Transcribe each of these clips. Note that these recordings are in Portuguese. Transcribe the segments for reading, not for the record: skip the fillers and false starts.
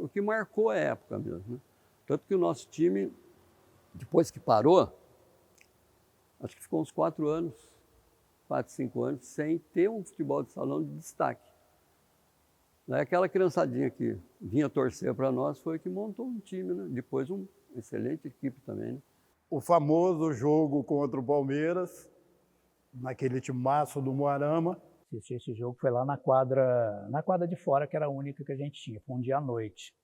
o que marcou a época mesmo, né? Tanto que o nosso time, depois que parou, acho que ficou uns 4 anos, 4, 5 anos, sem ter um futebol de salão de destaque. Aquela criançadinha que vinha torcer para nós foi que montou um time, né? Depois uma excelente equipe também, né? O famoso jogo contra o Palmeiras, naquele timaço do Moarama. Esse jogo foi lá na quadra de fora, que era a única que a gente tinha, foi um dia à noite.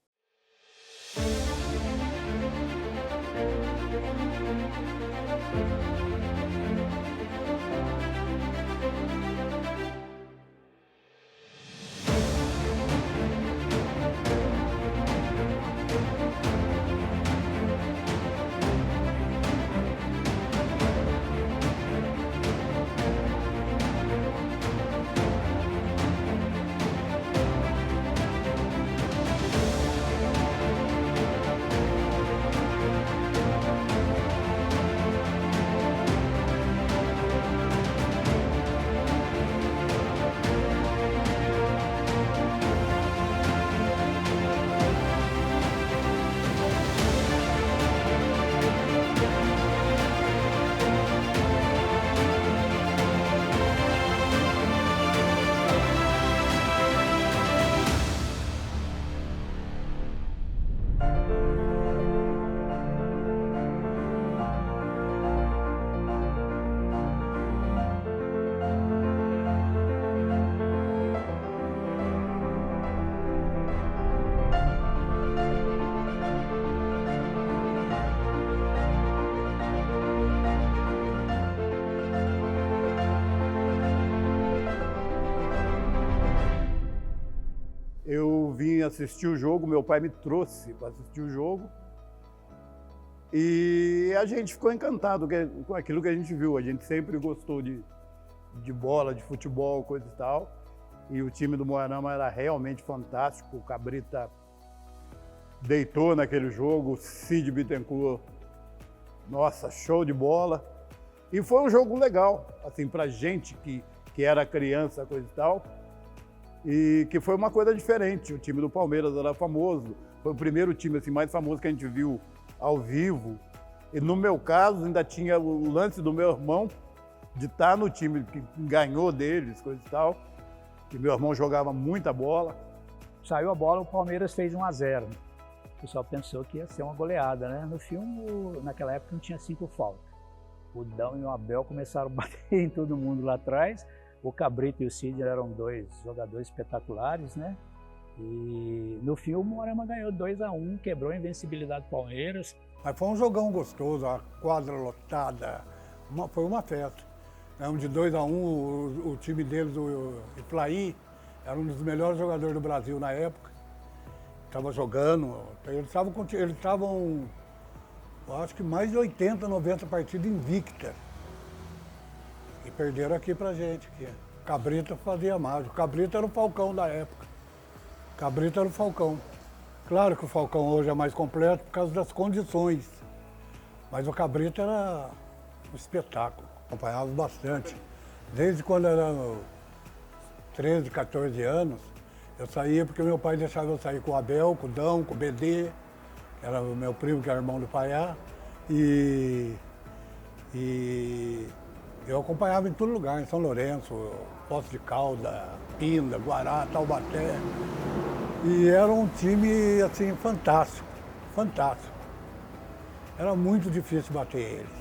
Eu vim assistir o jogo, meu pai me trouxe para assistir o jogo e a gente ficou encantado com aquilo que a gente viu. A gente sempre gostou de bola, de futebol, coisa e tal. E o time do Moarama era realmente fantástico. O Cabrita deitou naquele jogo, o Cid Bittencourt, nossa, show de bola. E foi um jogo legal, assim, pra gente que era criança, coisa e tal. E que foi uma coisa diferente. O time do Palmeiras era famoso, foi o primeiro time assim, mais famoso que a gente viu ao vivo. E no meu caso, ainda tinha o lance do meu irmão de estar no time que ganhou deles, coisa e tal. E meu irmão jogava muita bola. Saiu a bola, o Palmeiras fez 1-0. O pessoal pensou que ia ser uma goleada, né? No filme, naquela época, não tinha 5 faltas. O Dão e o Abel começaram a bater em todo mundo lá atrás. O Cabrito e o Cid eram 2 jogadores espetaculares, né? E no filme o Moarama ganhou 2-1, quebrou a invencibilidade do Palmeiras. Mas foi um jogão gostoso, a quadra lotada, foi uma festa. De 2-1, o time deles, o Iplaí, era um dos melhores jogadores do Brasil na época. Estava jogando, eles estavam, acho que mais de 80, 90 partidas invictas. E perderam aqui pra gente. Cabrita fazia mágica. Cabrita era o Falcão da época. Cabrita era o Falcão. Claro que o Falcão hoje é mais completo por causa das condições. Mas o Cabrita era um espetáculo. Acompanhava bastante. Desde quando eu era 13, 14 anos, eu saía porque meu pai deixava eu sair com o Abel, com o Dão, com o BD, que era o meu primo, que era irmão do Paiá. E eu acompanhava em todo lugar, em São Lourenço, Poços de Calda, Pinda, Guará, Taubaté. E era um time, assim, fantástico, fantástico. Era muito difícil bater eles.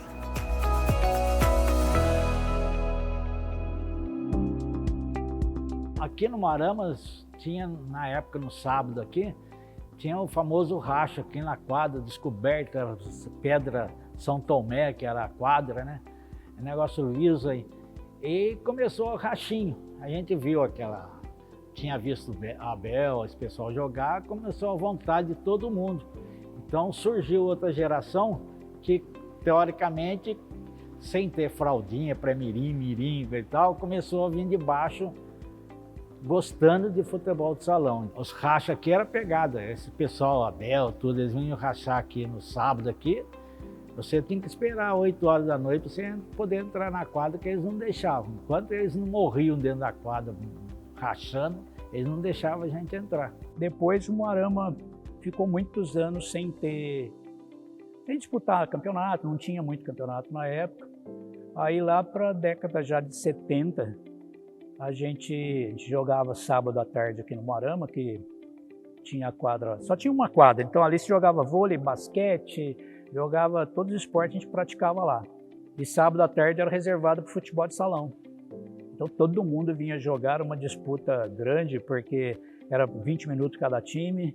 Aqui no Moarama, tinha, na época, no sábado aqui, tinha o famoso racha aqui na quadra, descoberta, pedra São Tomé, que era a quadra, né? Negócio liso aí. E começou o rachinho. A gente viu tinha visto a Abel, esse pessoal jogar, começou a vontade de todo mundo. Então surgiu outra geração que, teoricamente, sem ter fraldinha, pré-mirim, mirim e tal, começou a vir de baixo, gostando de futebol de salão. Os rachas aqui era pegada, esse pessoal, Abel, tudo, eles vinham rachar aqui no sábado aqui. Você tem que esperar 8 horas da noite para você poder entrar na quadra, que eles não deixavam. Enquanto eles não morriam dentro da quadra, rachando, eles não deixavam a gente entrar. Depois o Moarama ficou muitos anos sem disputar campeonato, não tinha muito campeonato na época. Aí lá para a década já de 70, a gente jogava sábado à tarde aqui no Moarama, que tinha quadra, só tinha uma quadra, então ali se jogava vôlei, basquete, jogava todos os esportes a gente praticava lá. E sábado à tarde era reservado para o futebol de salão. Então todo mundo vinha jogar, uma disputa grande, porque era 20 minutos cada time.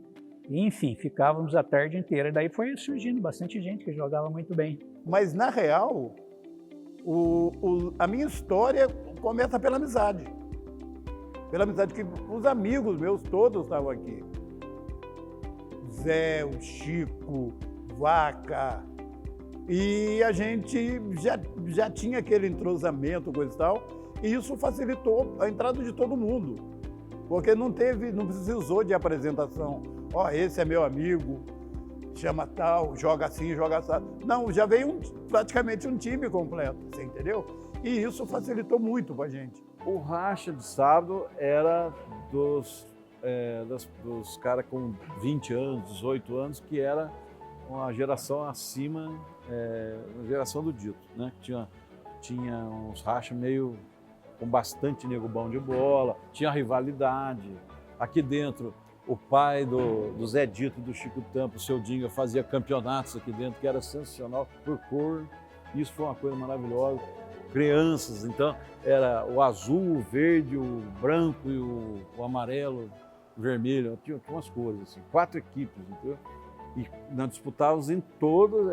E, enfim, ficávamos a tarde inteira. E daí foi surgindo bastante gente que jogava muito bem. Mas, na real, a minha história começa pela amizade. Pela amizade que os amigos meus todos estavam aqui. Zé, o Chico, Vaca. E a gente já tinha aquele entrosamento, coisa e tal. E isso facilitou a entrada de todo mundo. Porque não precisou de apresentação. Ó, esse é meu amigo, chama tal, joga assim, joga assado. Não, já veio praticamente um time completo, você entendeu? E isso facilitou muito pra gente. O racha de sábado era dos caras com 20 anos, 18 anos, que era uma geração acima, a geração do dito, né? Tinha uns rachas meio com bastante nego bom de bola, tinha rivalidade. Aqui dentro, o pai do Zé Dito, do Chico Tampa, o seu Dinga, fazia campeonatos aqui dentro, que era sensacional por cor. Isso foi uma coisa maravilhosa. Crianças, então, era o azul, o verde, o branco e o amarelo, o vermelho. Tinha umas cores, assim, 4 equipes, entendeu? E nós disputávamos em todas,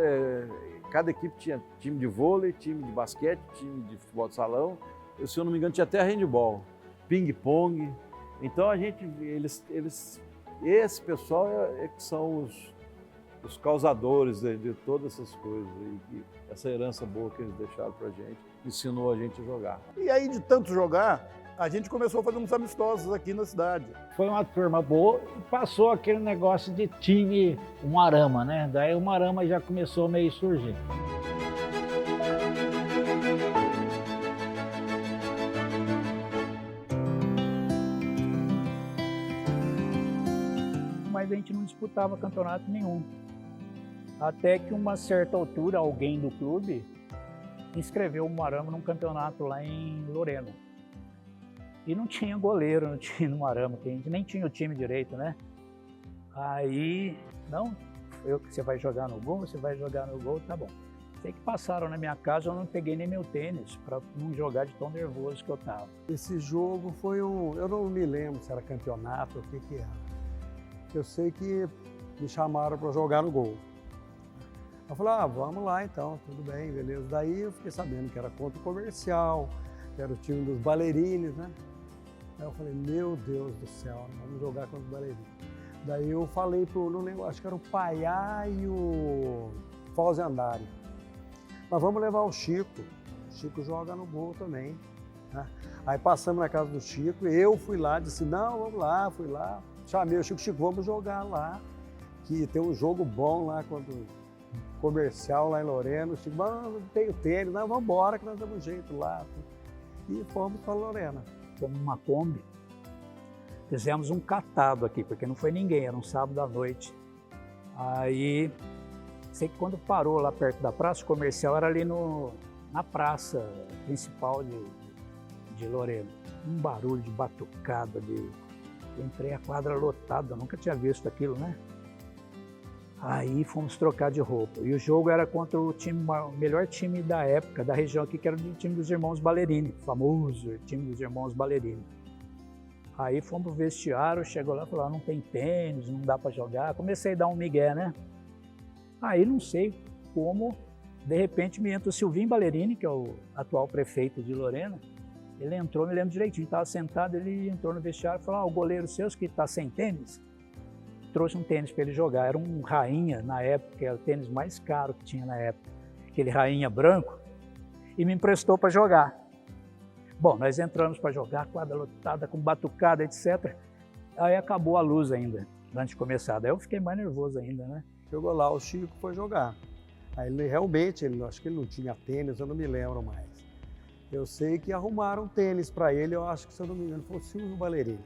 cada equipe tinha time de vôlei, time de basquete, time de futebol de salão. Se eu não me engano, tinha até handball, ping-pong. Então esse pessoal que são os causadores de todas essas coisas. E essa herança boa que eles deixaram pra gente, ensinou a gente a jogar. E aí, de tanto jogar, a gente começou a fazer uns amistosos aqui na cidade. Foi uma turma boa e passou aquele negócio de time Moarama, né? Daí o Moarama já começou meio a surgir. Mas a gente não disputava campeonato nenhum. Até que uma certa altura, alguém do clube inscreveu o Moarama num campeonato lá em Lorena. E não tinha goleiro no time do Moarama, que a gente nem tinha o time direito, né? Aí, não, você vai jogar no gol, tá bom. Sei que passaram na minha casa, eu não peguei nem meu tênis para não jogar de tão nervoso que eu tava. Esse jogo foi eu não me lembro se era campeonato ou o que era. Eu sei que me chamaram para jogar no gol. Eu falei, vamos lá então, tudo bem, beleza. Daí eu fiquei sabendo que era contra o Comercial, que era o time dos Ballerines, né? Aí eu falei, meu Deus do céu, vamos jogar contra os Ballerines. Daí eu falei não lembro, acho que era o Paiá e o Fauzi Andari. Mas vamos levar o Chico joga no gol também. Né? Aí passamos na casa do Chico, eu fui lá, disse, não, vamos lá, fui lá. Chamei o Chico, vamos jogar lá, que tem um jogo bom lá contra o Comercial lá em Lorena. O Chico, não tenho tênis, não, vamos embora que nós damos um jeito lá. E fomos para Lorena. Fomos numa Kombi, fizemos um catado aqui, porque não foi ninguém, era um sábado à noite. Aí, sei que quando parou lá perto da praça, o Comercial era ali na praça principal de Lorena. Um barulho de batucada, eu entrei a quadra lotada, eu nunca tinha visto aquilo, né? Aí fomos trocar de roupa. E o jogo era contra o melhor time da época, da região aqui, que era o time dos irmãos Ballerini, famoso time dos irmãos Ballerini. Aí fomos pro vestiário, chegou lá e falou, não tem tênis, não dá para jogar. Comecei a dar um migué, né? Aí não sei como, de repente me entra o Silvinho Ballerini, que é o atual prefeito de Lorena. Ele entrou, me lembro direitinho, estava sentado, ele entrou no vestiário e falou, o goleiro seu que está sem tênis, trouxe um tênis para ele jogar. Era um Rainha, na época, que era o tênis mais caro que tinha na época, aquele Rainha branco, e me emprestou para jogar. Bom, nós entramos para jogar, quadra lotada, com batucada, etc. Aí acabou a luz ainda, antes de começar. Daí eu fiquei mais nervoso ainda, né? Chegou lá, o Chico foi jogar. Aí ele realmente, acho que ele não tinha tênis, eu não me lembro mais. Eu sei que arrumaram um tênis para ele, eu acho que, se eu não me engano, foi o Silvio Ballerini.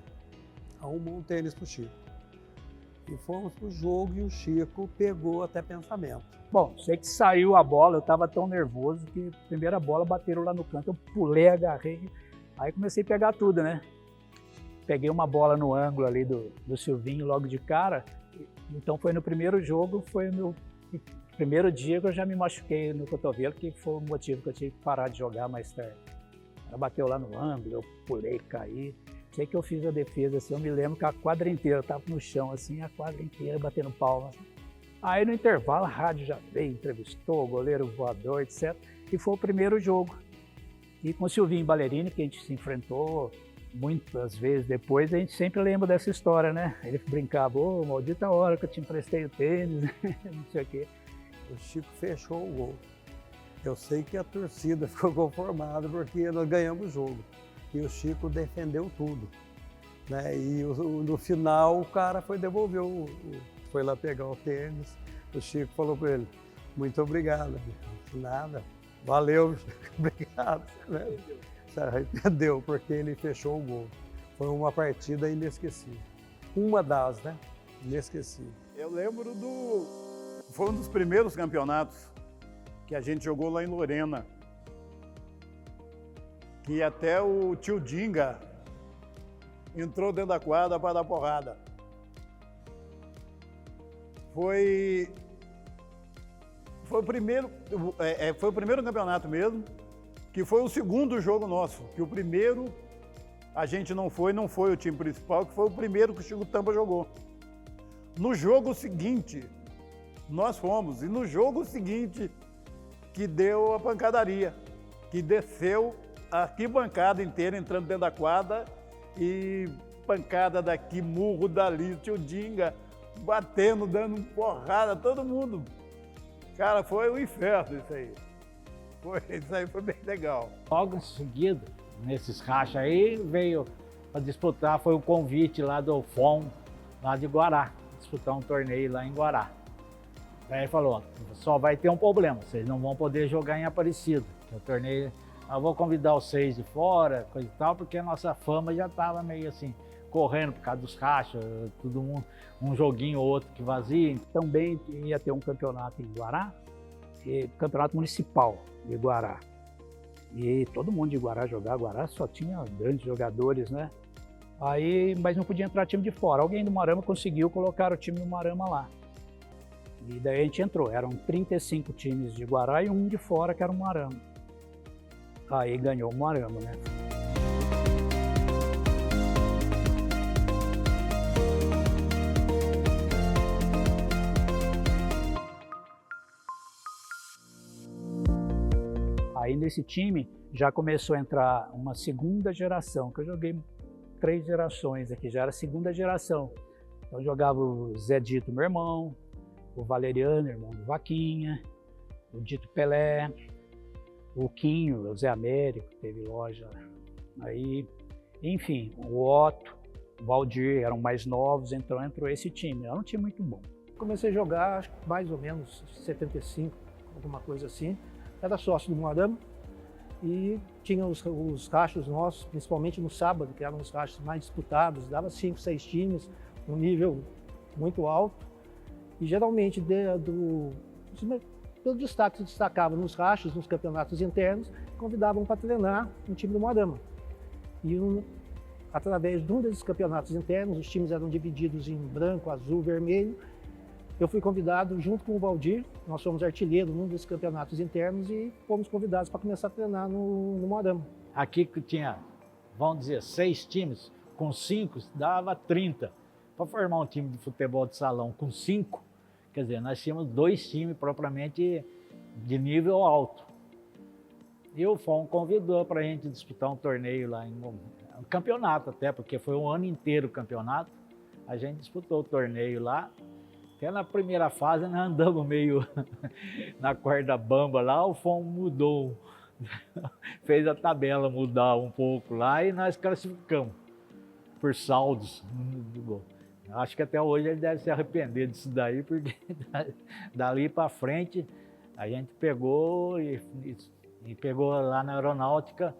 Arrumou um tênis para o Chico. E fomos pro jogo e o Chico pegou até pensamento. Bom, sei que saiu a bola, eu estava tão nervoso que a primeira bola bateram lá no canto, eu pulei, agarrei, aí comecei a pegar tudo, né? Peguei uma bola no ângulo ali do Silvinho logo de cara, então foi no primeiro jogo, foi o meu primeiro dia que eu já me machuquei no cotovelo, que foi o motivo que eu tive que parar de jogar mais tarde. Ela bateu lá no ângulo, eu pulei, caí. Sei que eu fiz a defesa, assim, eu me lembro que a quadra inteira, eu estava no chão, assim, a quadra inteira batendo palmas. Aí no intervalo a rádio já veio, entrevistou o goleiro voador, etc. E foi o primeiro jogo. E com o Silvinho Ballerini, que a gente se enfrentou muitas vezes depois, a gente sempre lembra dessa história, né? Ele brincava, ô, maldita hora que eu te emprestei o tênis, não sei o quê. O Chico fechou o gol. Eu sei que a torcida ficou conformada porque nós ganhamos o jogo. E o Chico defendeu tudo, né? E no final o cara foi devolver, foi lá pegar o tênis. O Chico falou para ele, muito obrigado. Nada, valeu, obrigado. Né? Se arrependeu porque ele fechou o gol. Foi uma partida inesquecível. Uma das, né? Inesquecível. Eu lembro foi um dos primeiros campeonatos que a gente jogou lá em Lorena. Que até o tio Dinga entrou dentro da quadra para dar porrada. Foi o primeiro campeonato mesmo, que foi o segundo jogo nosso, que o primeiro a gente não foi o time principal, que foi o primeiro que o Chico Tampa jogou. No jogo seguinte, nós fomos, e no jogo seguinte que deu a pancadaria, que desceu a arquibancada inteira entrando dentro da quadra e pancada daqui, murro dali, tio Dinga batendo, dando porrada, todo mundo. Cara, foi um inferno isso aí. Isso aí foi bem legal. Logo em seguida, nesses rachas aí, veio para disputar, foi o convite lá do FOM, lá de Guará, disputar um torneio lá em Guará. Aí ele falou, só vai ter um problema, vocês não vão poder jogar em Aparecida. O torneio, eu vou convidar vocês de fora, coisa e tal, porque a nossa fama já estava meio assim, correndo por causa dos rachas, todo mundo, um joguinho ou outro que vazia. Também ia ter um campeonato em Guará, campeonato municipal de Guará. E todo mundo de Guará jogava, Guará só tinha grandes jogadores, né? Aí, mas não podia entrar time de fora. Alguém do Moarama conseguiu colocar o time do Moarama lá. E daí a gente entrou, eram 35 times de Guará e um de fora que era o Moarama. Aí ganhou o Moarama, né? Aí nesse time já começou a entrar uma segunda geração, que eu joguei 3 gerações aqui, já era a segunda geração. Então eu jogava o Zé Dito, meu irmão, o Valeriano, irmão do Vaquinha, o Dito Pelé, o Quinho, o Zé Américo, que teve loja aí, enfim, o Otto, o Valdir, eram mais novos, então entrou esse time, era um time muito bom. Comecei a jogar, acho que mais ou menos 75, alguma coisa assim, era sócio do Moarama e tinha os rachos nossos, principalmente no sábado, que eram os rachos mais disputados, dava 5, 6 times, um nível muito alto. E geralmente, pelo destaque, se destacava nos rachos, nos campeonatos internos, convidavam para treinar um time do Moarama. E através de um desses campeonatos internos, os times eram divididos em branco, azul, vermelho. Eu fui convidado junto com o Valdir, nós somos artilheiros num desses campeonatos internos e fomos convidados para começar a treinar no Moarama. Aqui que tinha, vamos dizer, 6 times, com 5 dava 30. Para formar um time de futebol de salão com 5, quer dizer, nós tínhamos 2 times propriamente de nível alto. E o FOM convidou para a gente disputar um torneio lá, um campeonato até, porque foi um ano inteiro o campeonato. A gente disputou o torneio lá. Até na primeira fase nós andamos meio na corda bamba lá, o FOM mudou, fez a tabela mudar um pouco lá e nós classificamos por saldos. Acho que até hoje ele deve se arrepender disso daí, porque dali para frente a gente pegou e pegou lá na aeronáutica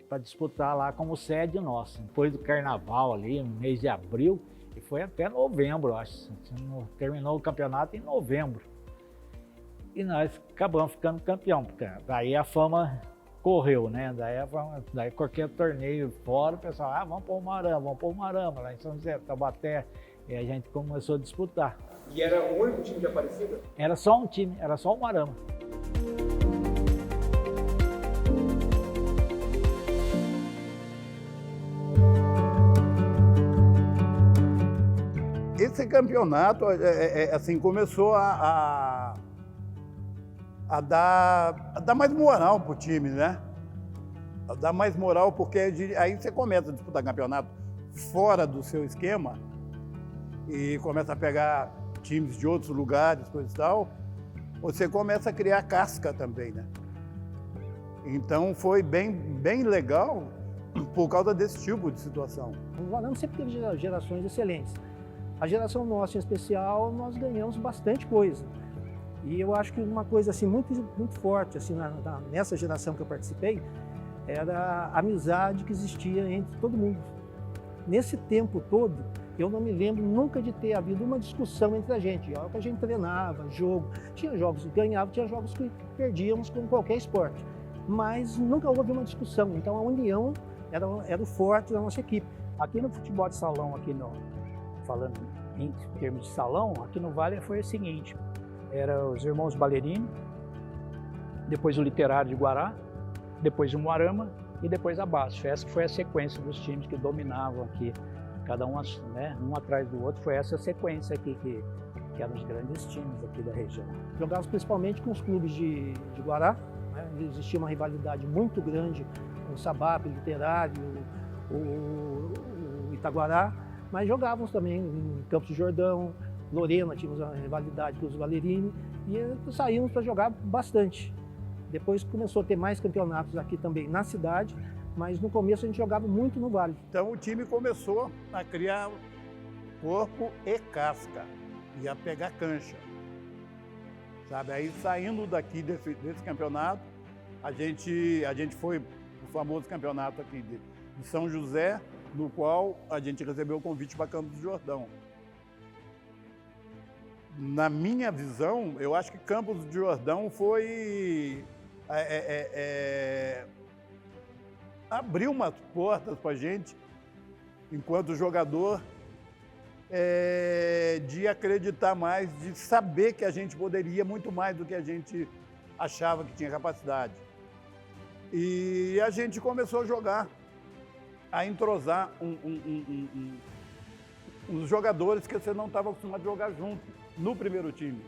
para disputar lá como sede nossa. Depois do carnaval ali, no mês de abril, E foi até novembro, acho. Terminou o campeonato em novembro. E nós acabamos ficando campeão, porque daí a fama correu, né? Daí qualquer torneio fora, o pessoal, vamos pôr o Moarama, lá em São José, Taubaté. E a gente começou a disputar. E era o único time de Aparecida? Era só um time, era só o Moarama. Esse campeonato assim, começou a dar mais moral para o time, né? A dar mais moral, porque aí você começa a disputar campeonato fora do seu esquema e começa a pegar times de outros lugares, coisa e tal, você começa a criar casca também, né? Então foi bem legal por causa desse tipo de situação. O Moarama sempre teve gerações excelentes. A geração nossa, em especial, nós ganhamos bastante coisa. E eu acho que uma coisa assim, muito forte assim, nessa geração que eu participei era a amizade que existia entre todo mundo. Nesse tempo todo, eu não me lembro nunca de ter havido uma discussão entre a gente. É o que a gente treinava, jogo. Tinha jogos que ganhávamos, tinha jogos que perdíamos, como qualquer esporte. Mas nunca houve uma discussão. Então a união era o forte da nossa equipe. Aqui no futebol de salão, falando em termos de salão, aqui no Vale foi o seguinte, eram os irmãos Ballerini, depois o Literário de Guará, depois o Moarama e depois a Basf. Essa foi a sequência dos times que dominavam aqui, cada um, né, um atrás do outro, foi essa sequência aqui que eram os grandes times aqui da região. Jogávamos principalmente com os clubes de Guará, né? Existia uma rivalidade muito grande com o Sabap, o Literário, o Itaguará, mas jogávamos também em Campos do Jordão, Lorena, tínhamos uma rivalidade com os Ballerini e saímos para jogar bastante. Depois começou a ter mais campeonatos aqui também na cidade, mas no começo a gente jogava muito no Vale. Então o time começou a criar corpo e casca, e a pegar cancha. Sabe? Aí saindo daqui desse campeonato, a gente foi o famoso campeonato aqui de São José, no qual a gente recebeu o convite para Campos do Jordão. Na minha visão, eu acho que Campos do Jordão foi... abriu umas portas para a gente, enquanto jogador, de acreditar mais, de saber que a gente poderia muito mais do que a gente achava que tinha capacidade. E a gente começou a jogar, a entrosar uns jogadores que você não estava acostumado a jogar junto no primeiro time.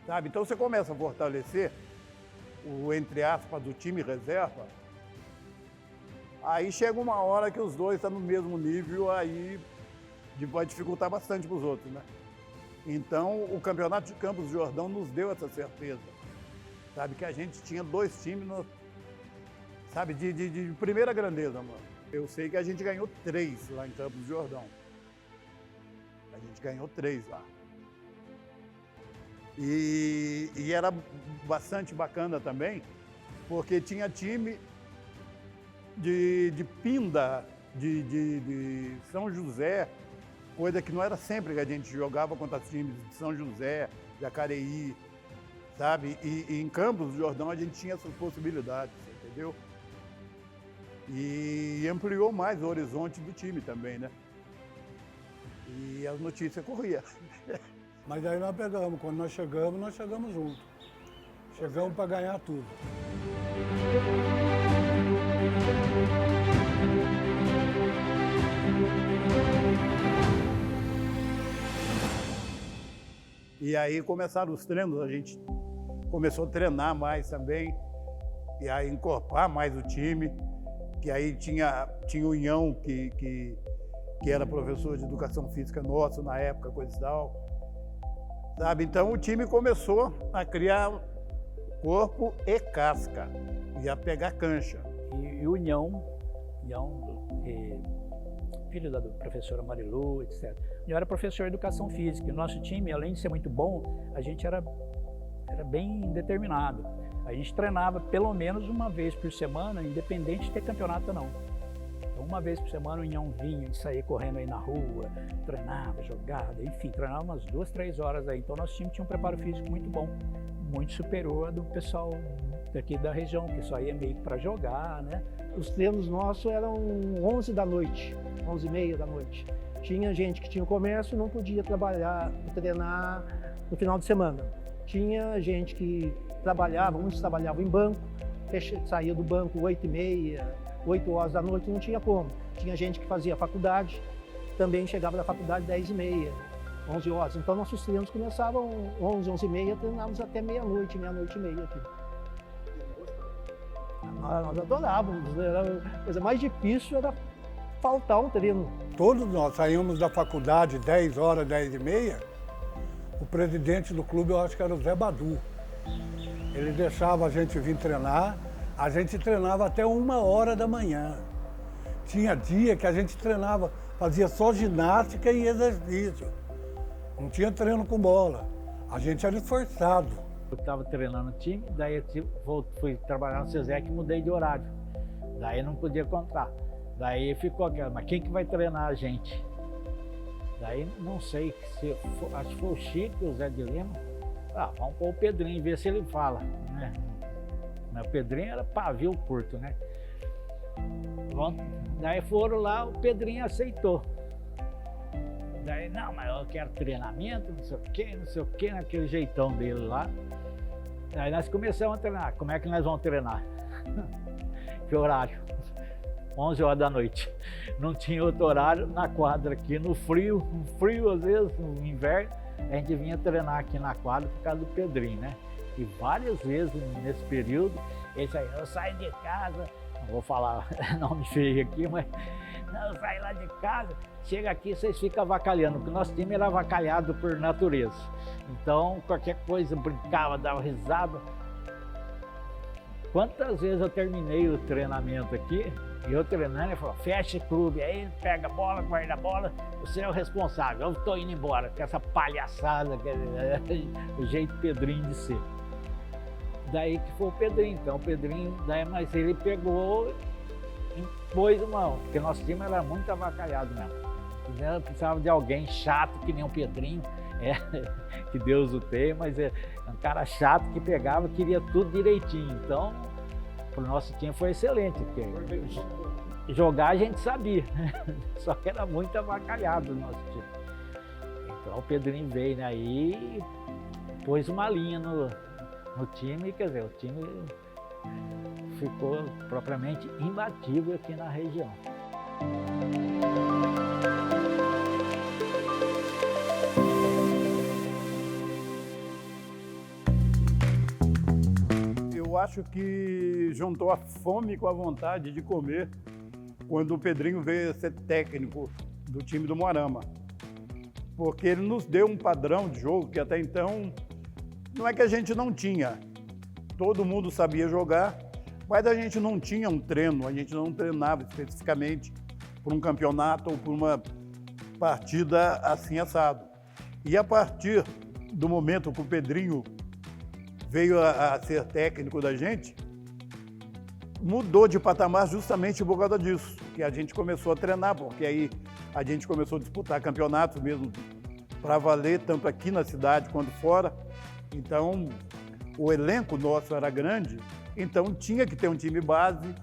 Sabe? Então você começa a fortalecer o, entre aspas, do time reserva, aí chega uma hora que os dois estão no mesmo nível, aí vai dificultar bastante para os outros, né? Então o campeonato de Campos do Jordão nos deu essa certeza, sabe? Que a gente tinha dois times, sabe, de primeira grandeza, mano. Eu sei que a gente ganhou 3 lá em Campos do Jordão. A gente ganhou 3 lá. E era bastante bacana também, porque tinha time de Pinda, de São José, coisa que não era sempre que a gente jogava contra times de São José, Jacareí, sabe? E em Campos do Jordão a gente tinha essas possibilidades, entendeu? E ampliou mais o horizonte do time também, né? E as notícias corriam. Mas aí nós pegamos, quando nós chegamos juntos. Chegamos para ganhar tudo. E aí começaram os treinos, a gente começou a treinar mais também, e aí encorpar mais o time, que aí tinha o Inhão, que era professor de educação física nosso na época, coisa e tal. Sabe? Então o time começou a criar corpo e casca, e a pegar cancha. E o Inhão, filho da professora Marilu, etc. Eu era professor de educação física. O nosso time, além de ser muito bom, a gente era bem determinado. A gente treinava pelo menos uma vez por semana, independente de ter campeonato ou não. Então, uma vez por semana o Inhão vinha, a gente saía correndo aí na rua, treinava, jogava, enfim, treinava umas 2, 3 horas aí. Então nosso time tinha um preparo físico muito bom, muito superior ao do pessoal daqui da região, que só ia meio para jogar, né? Os treinos nossos eram 11 da noite, 11h30 da noite. Tinha gente que tinha comércio e não podia trabalhar, treinar no final de semana. Tinha gente que trabalhava, muitos trabalhavam em banco, saía do banco 8h30, 8 horas da noite, não tinha como. Tinha gente que fazia faculdade, também chegava da faculdade 10h30, 11 horas. Então nossos treinos começavam 11, 11h30, treinávamos até meia-noite, meia-noite e meia aqui. Nós adorávamos, a coisa mais difícil era faltar um treino. Todos nós saímos da faculdade 10 horas, 10h30. O presidente do clube, eu acho que era o Zé Badu. Ele deixava a gente vir treinar, a gente treinava até 1h da manhã. Tinha dia que a gente treinava, fazia só ginástica e exercício. Não tinha treino com bola. A gente era esforçado. Eu estava treinando o time, daí eu fui trabalhar no CESEC e mudei de horário. Daí não podia contar. Daí ficou aquela, mas quem que vai treinar a gente? Daí não sei, acho que foi o Chico e o Zé de Lima. Vamos pôr o Pedrinho, ver se ele fala, né? Mas o Pedrinho era pavio curto, né? Daí foram lá, o Pedrinho aceitou. Daí, não, mas eu quero treinamento, não sei o que, naquele jeitão dele lá. Daí nós começamos a treinar. Como é que nós vamos treinar? Que horário? 11 horas da noite. Não tinha outro horário na quadra aqui, no frio às vezes, no inverno, a gente vinha treinar aqui na quadra por causa do Pedrinho, né? E várias vezes nesse período, ele saía, eu saio de casa, não vou falar nome feio aqui, mas não, eu saio lá de casa, chega aqui, vocês ficam avacalhando, porque o nosso time era avacalhado por natureza. Então, qualquer coisa, brincava, dava risada. Quantas vezes eu terminei o treinamento aqui, e eu treinando, ele falou, fecha o clube, aí pega a bola, guarda a bola, você é o responsável, eu estou indo embora, com essa palhaçada, o jeito Pedrinho de ser. Daí que foi o Pedrinho, então o Pedrinho, mas ele pegou e pôs uma, porque nosso time era muito avacalhado mesmo. Eu precisava de alguém chato, que nem o Pedrinho, que Deus o tenha, mas é um cara chato que pegava, queria tudo direitinho. Então, pro nosso time foi excelente, porque jogar a gente sabia, só que era muito avacalhado o nosso time. Então o Pedrinho veio, né, aí pôs uma linha no time, quer dizer, o time ficou propriamente imbatível aqui na região. Eu acho que juntou a fome com a vontade de comer quando o Pedrinho veio ser técnico do time do Moarama. Porque ele nos deu um padrão de jogo que até então não é que a gente não tinha. Todo mundo sabia jogar, mas a gente não tinha um treino, a gente não treinava especificamente por um campeonato ou por uma partida assim assado. E a partir do momento que o Pedrinho veio a ser técnico da gente, mudou de patamar justamente por causa disso, que a gente começou a treinar, porque aí a gente começou a disputar campeonatos mesmo para valer, tanto aqui na cidade quanto fora. Então, o elenco nosso era grande, então tinha que ter um time base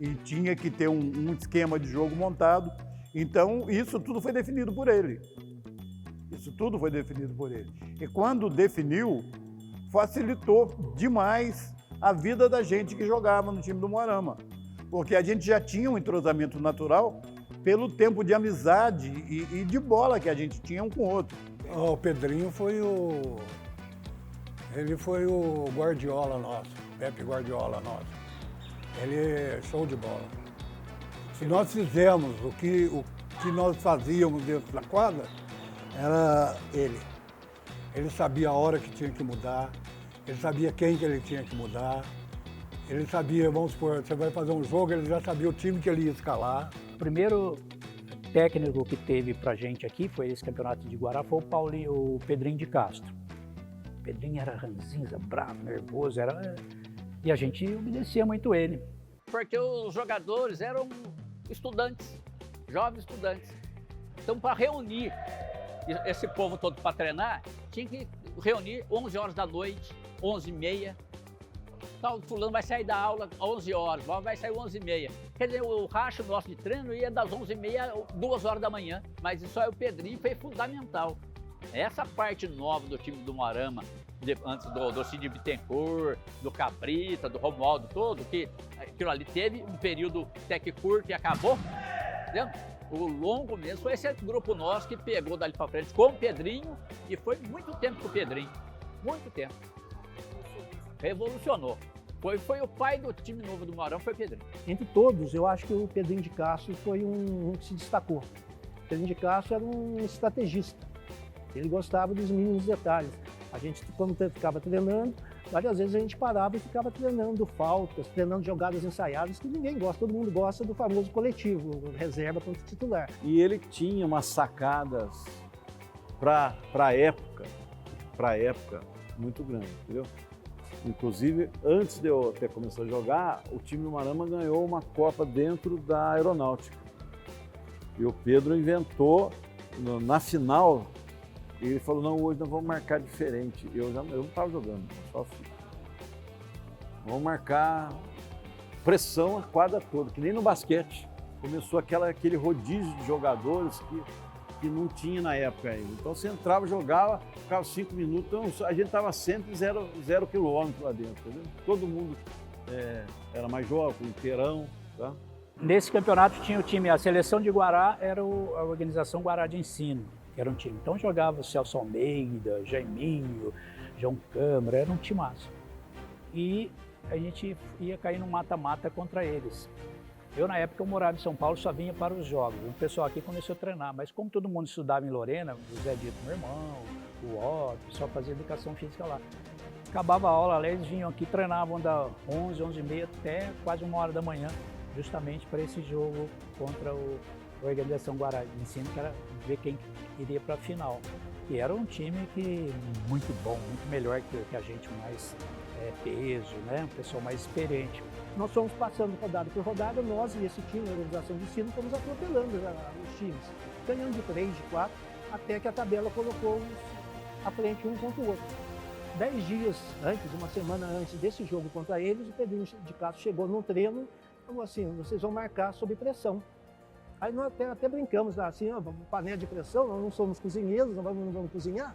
e tinha que ter um esquema de jogo montado. Então, isso tudo foi definido por ele. Isso tudo foi definido por ele. E quando definiu, facilitou demais a vida da gente que jogava no time do Moarama, porque a gente já tinha um entrosamento natural pelo tempo de amizade e de bola que a gente tinha um com o outro. O Pedrinho foi o Guardiola nosso, Pepe Guardiola nosso. Ele é show de bola. Se nós fizemos o que nós fazíamos dentro da quadra, era ele. Ele sabia a hora que tinha que mudar, ele sabia quem que ele tinha que mudar, ele sabia, vamos supor, você vai fazer um jogo, ele já sabia o time que ele ia escalar. O primeiro técnico que teve pra gente aqui, foi esse campeonato de Guará, foi o Pedrinho de Castro. O Pedrinho era ranzinza, bravo, nervoso, e a gente obedecia muito ele. Porque os jogadores eram estudantes, jovens estudantes. Então, para reunir esse povo todo para treinar, tinha que reunir 11 horas da noite, 11h30. Então, fulano vai sair da aula às 11 horas, vai sair às 11h30. Quer dizer, o racho nosso de treino ia das 11h30 às 2 horas da manhã. Mas isso aí o Pedrinho foi fundamental. Essa parte nova do time do Moarama, antes do Cid Bittencourt, do Cabrita, do Romualdo todo, que aquilo ali teve um período até que curto e acabou, entendeu? O longo mesmo foi esse grupo nosso que pegou dali para frente com o Pedrinho e foi muito tempo com o Pedrinho, muito tempo. Revolucionou. Foi o pai do time novo do Moarama, foi o Pedrinho. Entre todos, eu acho que o Pedrinho de Castro foi um que se destacou. O Pedrinho de Castro era um estrategista. Ele gostava dos mínimos detalhes. A gente, quando ficava treinando, várias vezes a gente parava e ficava treinando faltas, treinando jogadas ensaiadas, que ninguém gosta, todo mundo gosta do famoso coletivo, reserva contra titular. E ele tinha umas sacadas para a época, muito grande, entendeu? Inclusive, antes de eu ter começado a jogar, o time do Moarama ganhou uma Copa dentro da Aeronáutica. E o Pedro inventou, na final, ele falou, não, hoje nós vamos marcar diferente. Eu não estava jogando, só fiz. Vamos marcar pressão a quadra toda, que nem no basquete. Começou aquele rodízio de jogadores que não tinha na época ainda. Então você entrava, jogava, ficava 5 minutos, então a gente estava sempre 0 quilômetro lá dentro, entendeu? Todo mundo era mais jovem, inteirão, tá? Nesse campeonato tinha o time, a seleção de Guará era a organização Guará de Ensino, que era um time. Então jogava Celso Almeida, Jaiminho, João Câmara, era um timaço. E a gente ia cair no mata-mata contra eles. Eu, na época, eu morava em São Paulo, só vinha para os jogos. O pessoal aqui começou a treinar, mas como todo mundo estudava em Lorena, o Zé Dito, meu irmão, o Otto, o pessoal fazia educação física lá. Acabava a aula, eles vinham aqui, treinavam da 11, 11h30 até quase 1h da manhã, justamente para esse jogo contra a organização Guará de Ensino, que era ver quem iria para a final. E era um time muito bom, muito melhor que a gente, mais peso, né? Um pessoal mais experiente. Nós fomos passando rodada por rodada, nós e esse time, a organização de ensino, fomos atropelando os times, ganhando de 3, de 4, até que a tabela colocou-os à frente um contra o outro. 10 dias antes, uma semana antes desse jogo contra eles, o Pedrinho de Castro chegou num treino e falou assim, vocês vão marcar sob pressão. Aí nós até brincamos assim, panela de pressão, nós não somos cozinheiros, não vamos cozinhar.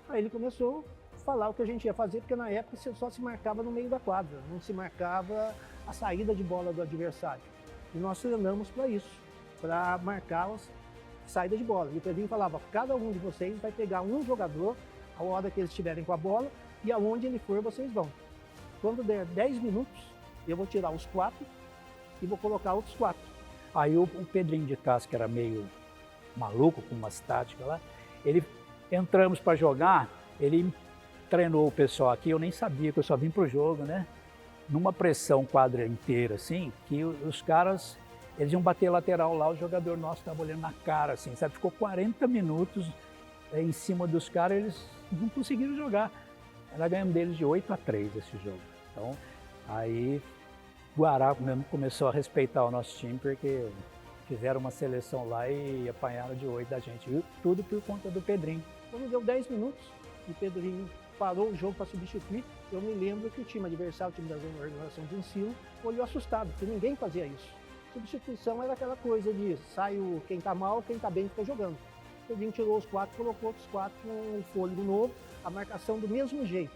Aí ele começou a falar o que a gente ia fazer, porque na época só se marcava no meio da quadra, não se marcava a saída de bola do adversário. E nós treinamos para isso, para marcar a saída de bola. E o Pedrinho falava, cada um de vocês vai pegar um jogador, a hora que eles estiverem com a bola, e aonde ele for, vocês vão. Quando der 10 minutos, eu vou tirar os 4 e vou colocar outros 4. Aí o Pedrinho de Castro, que era meio maluco com umas táticas lá, entramos para jogar, ele treinou o pessoal aqui, eu nem sabia que eu só vim pro jogo, né? Numa pressão quadra inteira, assim, que os caras, eles iam bater lateral lá, o jogador nosso estava olhando na cara, assim, sabe? Ficou 40 minutos em cima dos caras, eles não conseguiram jogar. Nós ganhamos deles de 8-3 esse jogo. Então, aí Guará mesmo começou a respeitar o nosso time, porque fizeram uma seleção lá e apanharam de 8 da gente. E tudo por conta do Pedrinho. Quando deu 10 minutos, o Pedrinho parou o jogo para substituir. Eu me lembro que o time adversário, o time da organização de ensino, olhou assustado, porque ninguém fazia isso. Substituição era aquela coisa de sai quem está mal, quem está bem fica jogando. O Pedrinho tirou os 4, colocou outros 4 com um fôlego novo, a marcação do mesmo jeito.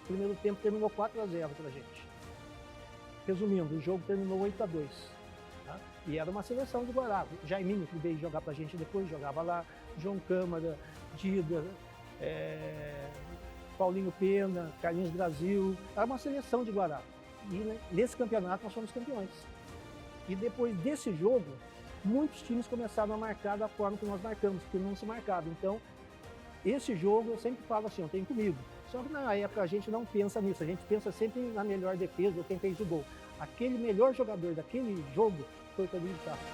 O primeiro tempo terminou 4-0 para a gente. Resumindo, o jogo terminou 8-2. Tá? E era uma seleção do Guará. Jaiminho, que veio jogar pra gente depois, jogava lá. João Câmara, Dida, Paulinho Pena, Carlinhos Brasil. Era uma seleção de Guará. E nesse campeonato nós fomos campeões. E depois desse jogo, muitos times começaram a marcar da forma que nós marcamos, que não se marcava. Então, esse jogo eu sempre falo assim, eu tenho comigo. Só que na época a gente não pensa nisso, a gente pensa sempre na melhor defesa ou quem fez o gol. Aquele melhor jogador daquele jogo foi o Pedrinho de Castro.